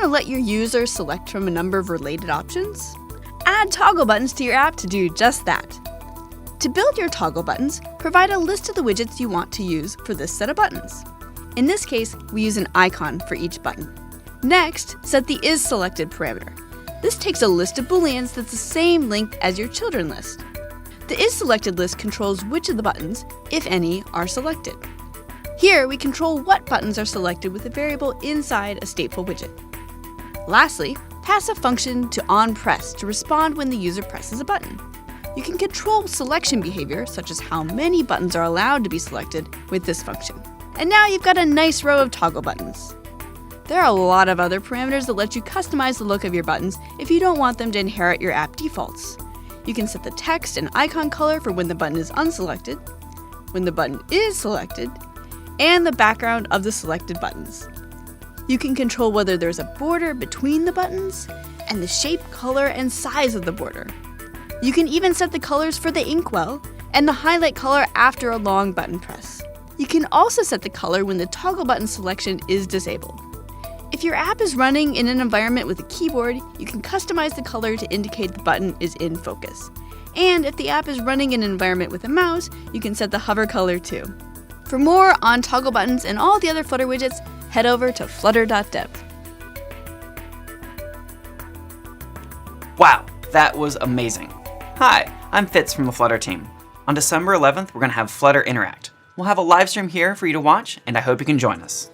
to let your user select from a number of related options? Add toggle buttons to your app to do just that. To build your toggle buttons, provide a list of the widgets you want to use for this set of buttons. In this case, we use an icon for each button. Next, set the isSelected parameter. This takes a list of booleans that's the same length as your children list. The isSelected list controls which of the buttons, if any, are selected. Here, we control what buttons are selected with a variable inside a stateful widget. Lastly, pass a function to onPress to respond when the user presses a button. You can control selection behavior, such as how many buttons are allowed to be selected, with this function. And now you've got a nice row of toggle buttons. There are a lot of other parameters that let you customize the look of your buttons if you don't want them to inherit your app defaults. You can set the text and icon color for when the button is unselected, when the button is selected, and the background of the selected buttons. You can control whether there's a border between the buttons and the shape, color, and size of the border. You can even set the colors for the inkwell and the highlight color after a long button press. You can also set the color when the toggle button selection is disabled. If your app is running in an environment with a keyboard, you can customize the color to indicate the button is in focus. And if the app is running in an environment with a mouse, you can set the hover color too. For more on toggle buttons and all the other Flutter widgets, head over to flutter.dev. Wow, that was amazing. Hi, I'm Fitz from the Flutter team. On December 11th, we're going to have Flutter Interact. We'll have a live stream here for you to watch, and I hope you can join us.